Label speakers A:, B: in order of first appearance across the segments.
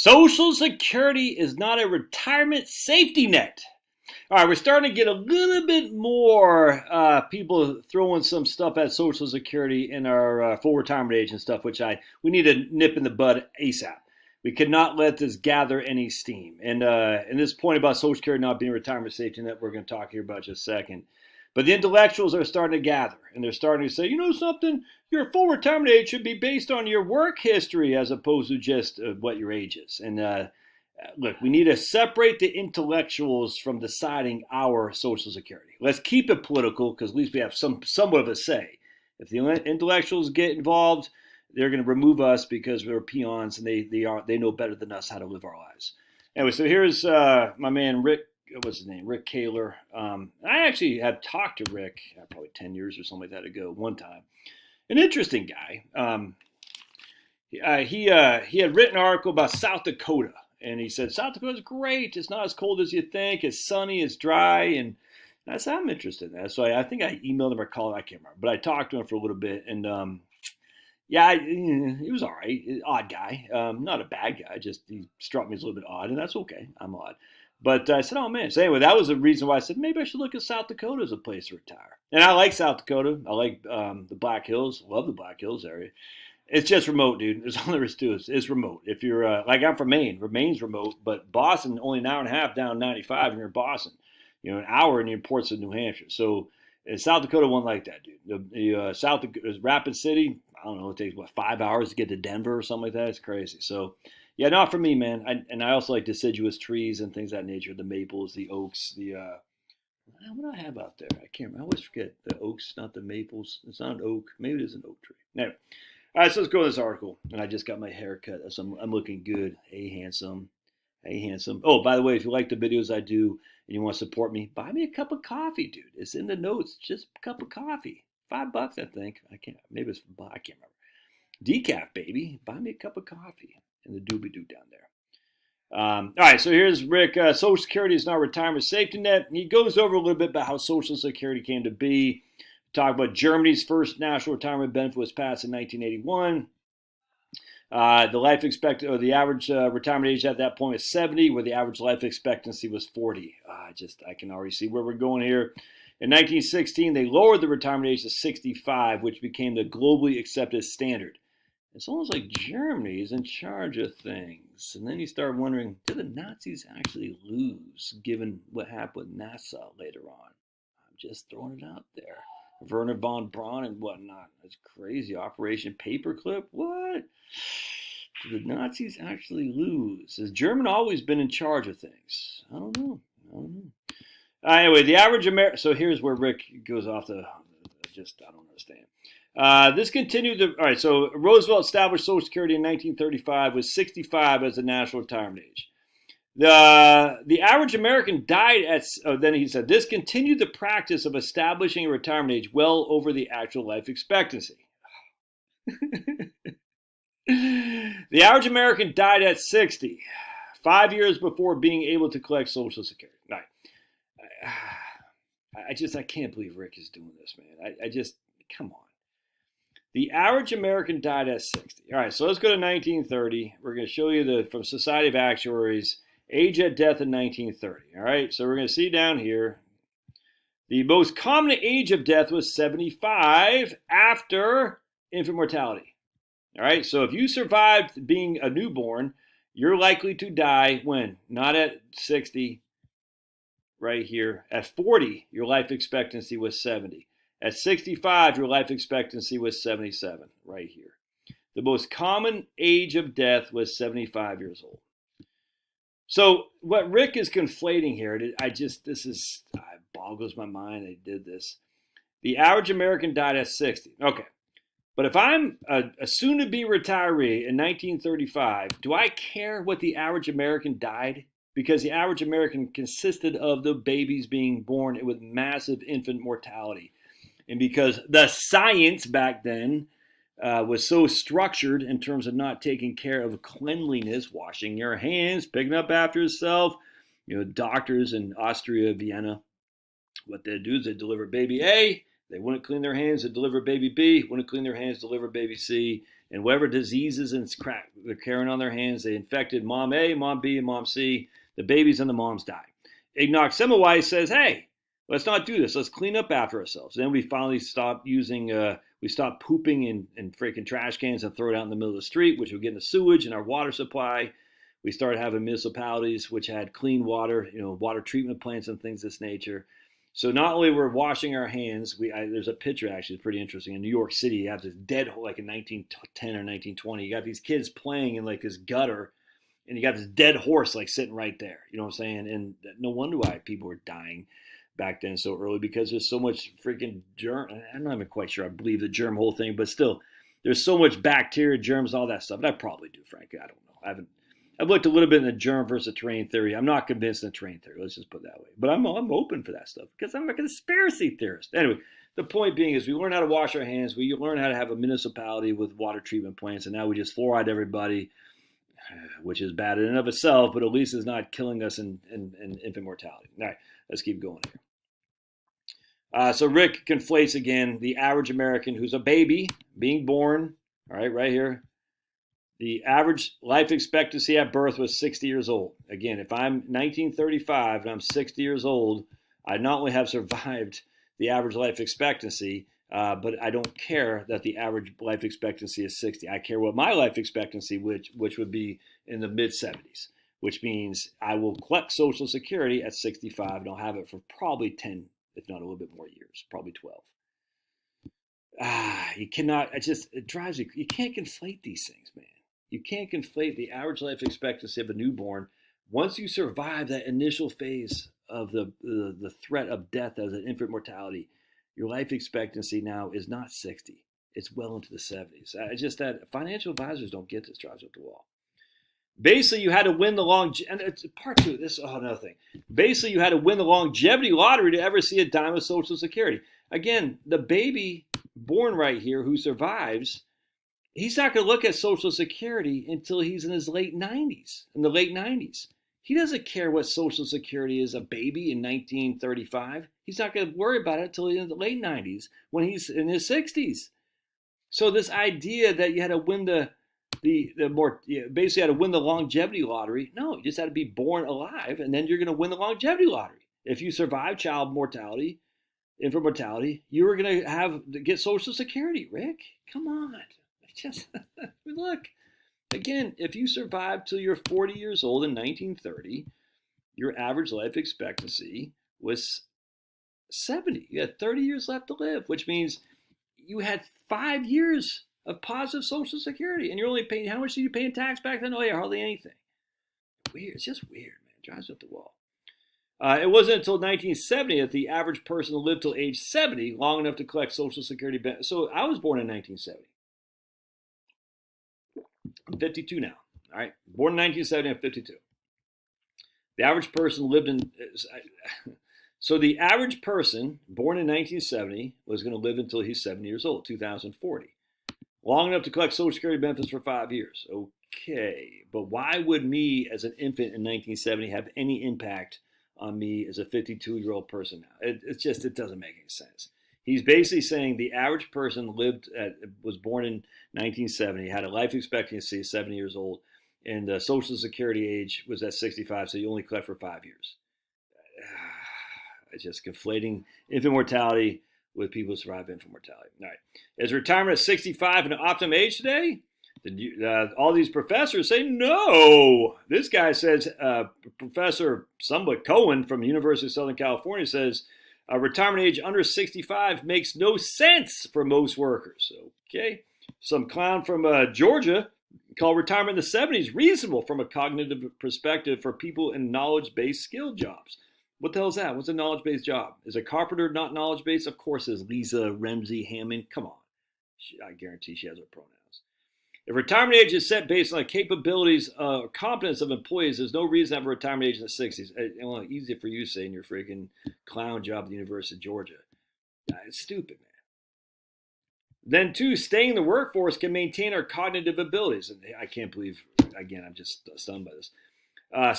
A: Social Security is not a retirement safety net. All right, we're starting to get a little bit more people throwing some stuff at Social Security in our full retirement age and stuff, which we need to nip in the bud ASAP. We cannot let this gather any steam. And this point about Social Security not being a retirement safety net, we're going to talk here about just a second. But the intellectuals are starting to gather, and they're starting to say, you know something, your full retirement age should be based on your work history as opposed to just what your age is. And look, we need to separate the intellectuals from deciding our Social Security. Let's keep it political because at least we have somewhat of a say. If the intellectuals get involved, they're going to remove us because we're peons and they know better than us how to live our lives. Anyway, so here's my man Rick. What's his name? Rick Kaler. I actually have talked to Rick probably 10 years or something like that ago one time. An interesting guy. He had written an article about South Dakota, and he said South Dakota's great. It's not as cold as you think. It's sunny. It's dry, and I said I'm interested in that. So I think I emailed him or called him. I can't remember, but I talked to him for a little bit, and yeah, he was all right. Odd guy, not a bad guy. Just he struck me as a little bit odd, and that's okay. I'm odd. But I said, oh, man. So anyway, that was the reason why I said maybe I should look at South Dakota as a place to retire. And I like South Dakota. I like the Black Hills. Love the Black Hills area. It's just remote, dude. There's all there is to it. It's remote. If you're like I'm from Maine. Maine's remote. But Boston, only an hour and a half down 95 and you're in Boston. You know, an hour and you're in Portsmouth, New Hampshire. So South Dakota wasn't like that, dude. The South Dakota, Rapid City, I don't know, it takes, 5 hours to get to Denver or something like that? It's crazy. So, yeah, not for me, man. I also like deciduous trees and things of that nature. The maples, the oaks, what do I have out there? I can't remember. I always forget the oaks, not the maples. It's not an oak. Maybe it is an oak tree. Anyway. All right, so let's go to this article. And I just got my hair cut, so I'm looking good. Hey, handsome. Hey, handsome. Oh, by the way, if you like the videos I do and you want to support me, buy me a cup of coffee, dude. It's in the notes. Just a cup of coffee. $5, I think. Maybe it's I can't remember. Decaf, baby. Buy me a cup of coffee. And the doobie-doo down there. All right, so here's Rick. Social Security is not a retirement safety net. He goes over a little bit about how Social Security came to be. Talk about Germany's first national retirement benefit was passed in 1981. The life expectancy, or the average retirement age at that point was 70, where the average life expectancy was 40. I can already see where we're going here. In 1916, they lowered the retirement age to 65, which became the globally accepted standard. It's almost like Germany is in charge of things. And then you start wondering, did the Nazis actually lose, given what happened with NASA later on? I'm just throwing it out there. Werner von Braun and whatnot. That's crazy. Operation Paperclip? What? Did the Nazis actually lose? Has Germany always been in charge of things? I don't know. Anyway, the average American... So here's where Rick goes off the... I don't understand. This continued... All right, so Roosevelt established Social Security in 1935 with 65 as the national retirement age. The average American died at, then he said, this continued the practice of establishing a retirement age well over the actual life expectancy. The average American died at 60, 5 years before being able to collect Social Security. Right. I can't believe Rick is doing this, man. Come on. The average American died at 60. All right, so let's go to 1930. We're going to show you from Society of Actuaries, age at death in 1930. All right, so we're going to see down here, the most common age of death was 75 after infant mortality. All right, so if you survived being a newborn, you're likely to die when? Not at 60, right here. At 40, your life expectancy was 70. At 65, your life expectancy was 77, right here. The most common age of death was 75 years old. So what Rick is conflating here, it boggles my mind they did this. The average American died at 60. Okay. But if I'm a soon-to-be retiree in 1935, do I care what the average American died? Because the average American consisted of the babies being born with massive infant mortality. And because the science back then was so structured in terms of not taking care of cleanliness, washing your hands, picking up after yourself, doctors in Austria, Vienna, what they do is they deliver baby A. They wouldn't clean their hands, they deliver baby B. Wouldn't clean their hands, deliver baby C. and whatever diseases and crap they're carrying on their hands, they infected mom A, mom B, and mom C. The babies and the moms die. Ignaz Semmelweis says, hey, let's not do this. Let's clean up after ourselves. Then we finally stopped we stopped pooping in freaking trash cans and throw it out in the middle of the street, which would get in the sewage and our water supply. We started having municipalities which had clean water, water treatment plants and things of this nature. So not only we're washing our hands, there's a picture actually, it's pretty interesting. In New York City, you have this dead hole, like in 1910 or 1920. You got these kids playing in like this gutter, and you got this dead horse like sitting right there. You know what I'm saying? And no wonder why people were dying back then so early, because there's so much freaking germ. I'm not even quite sure I believe the germ whole thing, but still, there's so much bacteria, germs, all that stuff. And I probably do, frankly. I don't know. I've looked a little bit in the germ versus terrain theory. I'm not convinced in the terrain theory. Let's just put it that way. But I'm open for that stuff because I'm a conspiracy theorist. Anyway, the point being is we learn how to wash our hands. We learn how to have a municipality with water treatment plants, and now we just fluoride everybody, which is bad in and of itself, but at least it's not killing us in infant mortality. All right, let's keep going here. So Rick conflates again the average American who's a baby being born, all right, right here. The average life expectancy at birth was 60 years old. Again, if I'm 1935 and I'm 60 years old, I not only have survived the average life expectancy, but I don't care that the average life expectancy is 60. I care what my life expectancy, which would be in the mid-70s, which means I will collect Social Security at 65 and I'll have it for probably 10, if not a little bit more years, probably 12. You cannot, it drives you, you can't conflate these things, man. You can't conflate the average life expectancy of a newborn. Once you survive that initial phase of the threat of death as an infant mortality, your life expectancy now is not 60. It's well into the 70s. That financial advisors don't get this, drives up the wall. Basically, you had to win and it's part two. This is another thing. Basically, you had to win the longevity lottery to ever see a dime of Social Security. Again, the baby born right here who survives, he's not going to look at Social Security until he's in his late 90s, in the late 90s. He doesn't care what Social Security is a baby in 1935. He's not going to worry about it until in the late 90s when he's in his 60s. So this idea that you had to win basically had to win the longevity lottery. No, you just had to be born alive, and then you're going to win the longevity lottery. If you survive child mortality, infant mortality, you were going to get Social Security, Rick. Come on. Just look, again, if you survived till you're 40 years old in 1930, your average life expectancy was 70. You had 30 years left to live, which means you had 5 years of positive Social Security, and you're only paying, how much did you pay in tax back then? Oh yeah, hardly anything. Weird. It's just weird, man. It drives up the wall. It wasn't until 1970 that the average person lived till age 70, long enough to collect Social Security benefits. So I was born in 1970. I'm 52 now. All right. Born in 1970, I'm 52. The average person lived in. So the average person born in 1970 was going to live until he's 70 years old, 2040. Long enough to collect Social Security benefits for 5 years. Okay. But why would me as an infant in 1970 have any impact on me as a 52-year-old person now? It doesn't make any sense. He's basically saying the average person was born in 1970, had a life expectancy of 70 years old, and the Social Security age was at 65, so you only collect for 5 years. It's just conflating infant mortality with people who survive infant mortality. All right. Is retirement at 65 an optimum age today? All these professors say no. This guy says, Professor somewhat Cohen from the University of Southern California says, retirement age under 65 makes no sense for most workers. Okay. Some clown from Georgia called retirement in the 70s reasonable from a cognitive perspective for people in knowledge-based skill jobs. What the hell is that? What's a knowledge-based job? Is a carpenter not knowledge-based? Of course, is Lisa Ramsey Hammond. Come on. I guarantee she has her pronouns. If retirement age is set based on the capabilities or competence of employees, there's no reason to have a retirement age in the 60s. Well, easy for you saying your freaking clown job at the University of Georgia. It's stupid, man. Then, two, staying in the workforce can maintain our cognitive abilities. And I can't believe, again, I'm just stunned by this.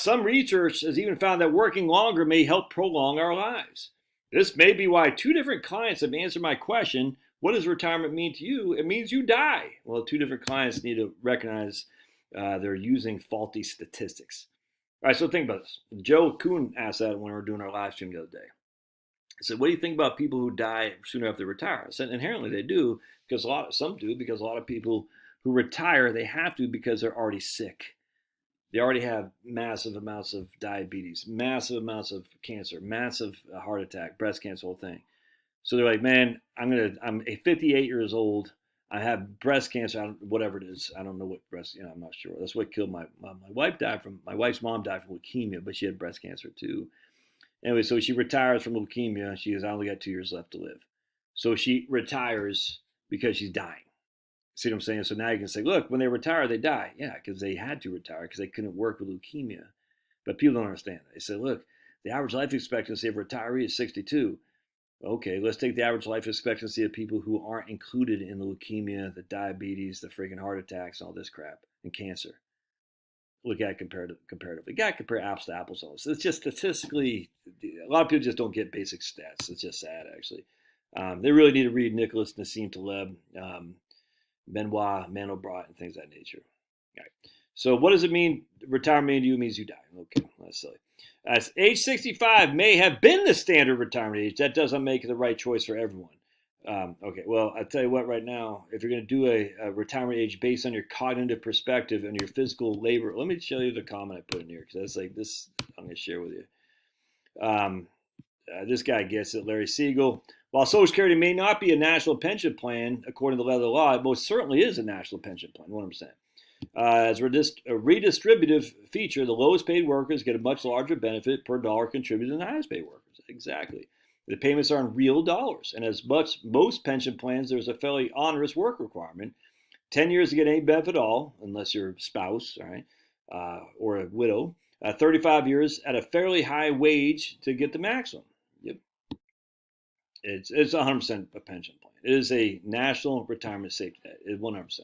A: Some research has even found that working longer may help prolong our lives. This may be why two different clients have answered my question, What does retirement mean to you? It means you die. Well, two different clients need to recognize they're using faulty statistics. All right, so think about this. Joe Kuhn asked that when we were doing our live stream the other day. I said, "What do you think about people who die soon after they retire?" I said, "Inherently they do, because some do, because a lot of people who retire, they have to because they're already sick. They already have massive amounts of diabetes, massive amounts of cancer, massive heart attack, breast cancer, whole thing. So they're like, man, I'm 58 years old. I have breast cancer, whatever it is. I don't know what I'm not sure. That's what killed my wife. My wife's mom died from leukemia, but she had breast cancer too. Anyway, so she retires from leukemia. She has only got 2 years left to live. So she retires because she's dying. See what I'm saying? So now you can say, look, when they retire, they die. Yeah, because they had to retire because they couldn't work with leukemia. But people don't understand that. They say, look, the average life expectancy of a retiree is 62. Okay, let's take the average life expectancy of people who aren't included in the leukemia, the diabetes, the friggin' heart attacks, all this crap, and cancer. Look at it comparatively. You got to compare apples to apples. So it's just statistically, a lot of people just don't get basic stats. It's just sad, actually. They really need to read Nicholas Nassim Taleb, Benoit Mandelbrot, and things of that nature. All right. So what does it mean? Retirement mean to you means you die. Okay, that's silly. Age 65 may have been the standard retirement age. That doesn't make it the right choice for everyone. Okay, well, I'll tell you what right now, if you're going to do a retirement age based on your cognitive perspective and your physical labor, let me show you the comment I put in here, because that's like this, I'm going to share with you. This guy gets it, Larry Siegel. While Social Security may not be a national pension plan, according to the letter of the law, it most certainly is a national pension plan, 100%. As a redistributive feature, the lowest paid workers get a much larger benefit per dollar contributed than the highest paid workers. Exactly. The payments are in real dollars. And as most pension plans, there's a fairly onerous work requirement. 10 years to get any benefit at all, unless you're a spouse, all right, or a widow. 35 years at a fairly high wage to get the maximum. Yep. It's 100% a pension plan. It is a national retirement safety net. It's 100%.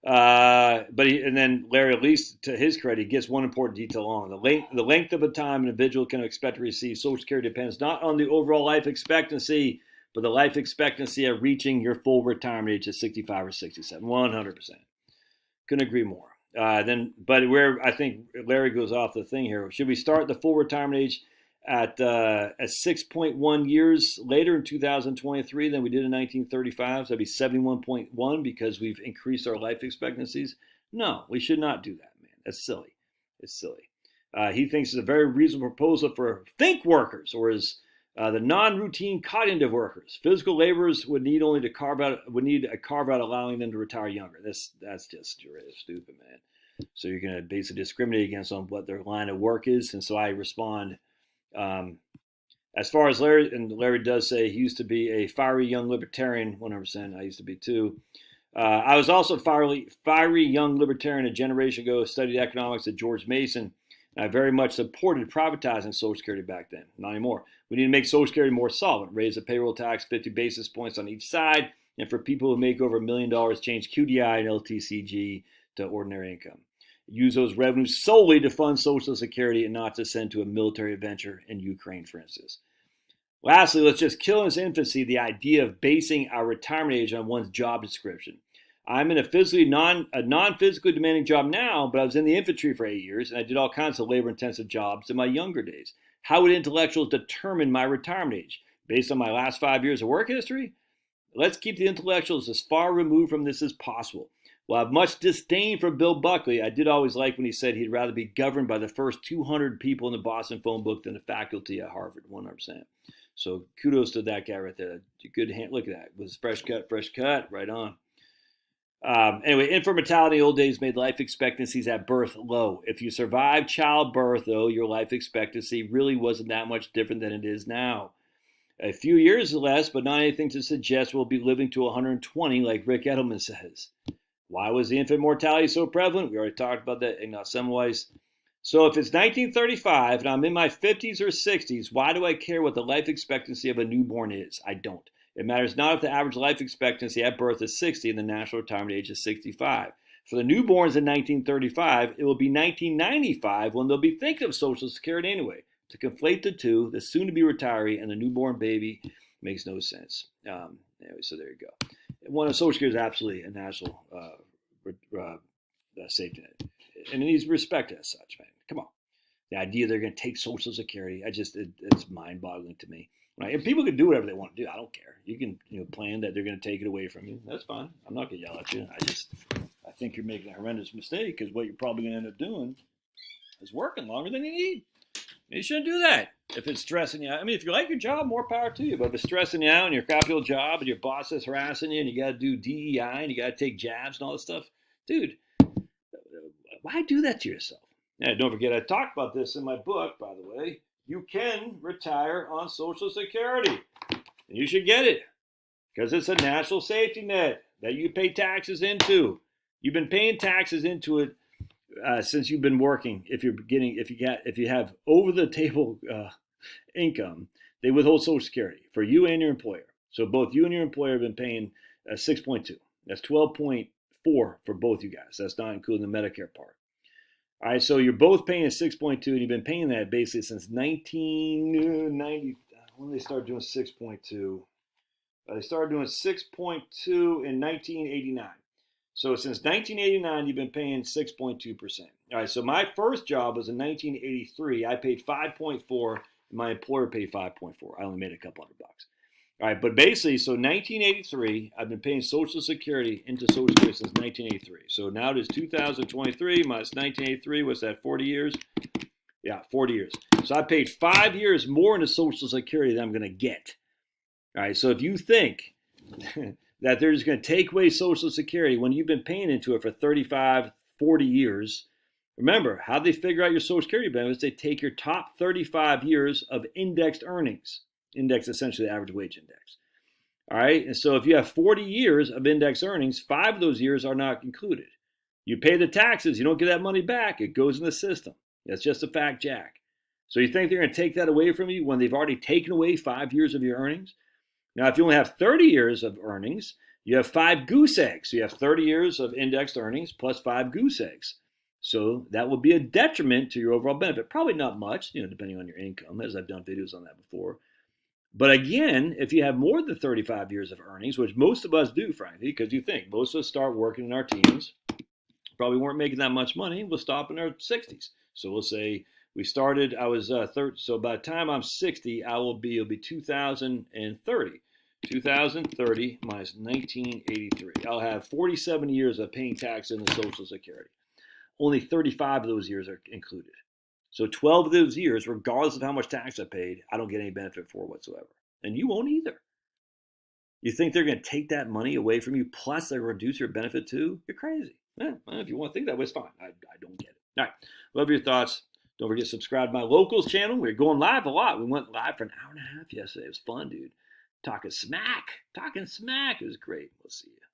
A: And then Larry, at least to his credit, he gets one important detail on the length of a time an individual can expect to receive Social Security depends not on the overall life expectancy, but the life expectancy of reaching your full retirement age at 65 or 67. 100%. Couldn't agree more. But where I think Larry goes off the thing here, should we start the full retirement age at 6.1 years later in 2023 than we did in 1935? So that'd be 71.1 because we've increased our life expectancies. No, we should not do that, man. That's silly. It's silly. He thinks it's a very reasonable proposal for think workers, or as the non-routine cognitive workers. Physical laborers would need a carve out allowing them to retire younger. That's just stupid, man. So you're going to basically discriminate against them on what their line of work is. And so I respond. As far as Larry, and Larry does say he used to be a fiery young libertarian, 100%. I used to be too. I was also a fiery young libertarian a generation ago, studied economics at George Mason, and I very much supported privatizing Social Security back then. Not anymore. We need to make Social Security more solvent, raise the payroll tax 50 basis points on each side, and for people who make over $1 million, change QDI and LTCG to ordinary income. Use those revenues solely to fund Social Security and not to send to a military venture in Ukraine, for instance. Lastly, let's just kill in its infancy the idea of basing our retirement age on one's job description. I'm in a non-physically demanding job now, but I was in the infantry for 8 years, and I did all kinds of labor-intensive jobs in my younger days. How would intellectuals determine my retirement age? Based on my last 5 years of work history? Let's keep the intellectuals as far removed from this as possible. While I have much disdain for Bill Buckley, I did always like when he said he'd rather be governed by the first 200 people in the Boston phone book than the faculty at Harvard, 100%. So kudos to that guy right there. Good hand. Look at that. It was fresh cut, right on. Anyway, infant mortality in the old days made life expectancies at birth low. If you survived childbirth, though, your life expectancy really wasn't that much different than it is now. A few years less, but not anything to suggest we'll be living to 120 like Rick Edelman says. Why was the infant mortality so prevalent? We already talked about that in Semmelweis. So if it's 1935 and I'm in my 50s or 60s, why do I care what the life expectancy of a newborn is? I don't. It matters not if the average life expectancy at birth is 60 and the national retirement age is 65. For the newborns in 1935, it will be 1995 when they'll be thinking of Social Security anyway. To conflate the two, the soon-to-be retiree and the newborn baby, makes no sense. Anyway, so there you go. One of Social Security is absolutely a national safety net, and it needs respect as such, man. Come on. The idea they're going to take Social Security, it's mind-boggling to me. Right? And people can do whatever they want to do. I don't care. You can plan that they're going to take it away from you. That's fine. I'm not going to yell at you. I think you're making a horrendous mistake because what you're probably going to end up doing is working longer than you need. You shouldn't do that if it's stressing you out. I mean, if you like your job, more power to you. But if it's stressing you out and your crappy old job and your boss is harassing you and you got to do DEI and you got to take jabs and all this stuff, dude, why do that to yourself? And don't forget, I talked about this in my book, by the way. You can retire on Social Security. And you should get it because it's a national safety net that you pay taxes into. You've been paying taxes into it since you've been working. If you have over the table income, they withhold Social Security for you and your employer. So both you and your employer have been paying 6.2. That's 12.4 for both you guys. That's not including the Medicare part. All right, so you're both paying 6.2, and you've been paying that basically since 1990. When they started doing 6.2, they started doing 6.2 in 1989. So since 1989, you've been paying 6.2%. All right, so my first job was in 1983. I paid 5.4, and my employer paid 5.4. I only made a couple $100. All right, but basically, so 1983, I've been paying Social Security into Social Security since 1983. So now it is 2023 minus 1983. What's that, 40 years? Yeah, 40 years. So I paid 5 years more into Social Security than I'm going to get. All right, so if you think that they're just going to take away Social Security when you've been paying into it for 35, 40 years, remember, how they figure out your Social Security benefits, they take your top 35 years of indexed earnings. Index, essentially the average wage index. All right, and so if you have 40 years of index earnings, 5 of those years are not included. You pay the taxes, you don't get that money back, it goes in the system. That's just a fact, Jack. So you think they're going to take that away from you when they've already taken away 5 years of your earnings? Now, if you only have 30 years of earnings, you have 5 goose eggs. So you have 30 years of indexed earnings plus 5 goose eggs. So that will be a detriment to your overall benefit. Probably not much, depending on your income, as I've done videos on that before. But again, if you have more than 35 years of earnings, which most of us do, frankly, because you think most of us start working in our teens, probably weren't making that much money, we'll stop in our 60s. So we'll say we started, I was 30, so by the time I'm 60, it'll be 2030. 2030 minus 1983. I'll have 47 years of paying tax in the Social Security. Only 35 of those years are included. So 12 of those years, regardless of how much tax I paid, I don't get any benefit for whatsoever. And you won't either. You think they're going to take that money away from you, plus they're going to reduce your benefit too? You're crazy. Well, if you want to think that way, it's fine. I don't get it. All right. Love your thoughts. Don't forget to subscribe to my Locals channel. We're going live a lot. We went live for an hour and a half yesterday. It was fun, dude. Talking smack. It was great. We'll see you.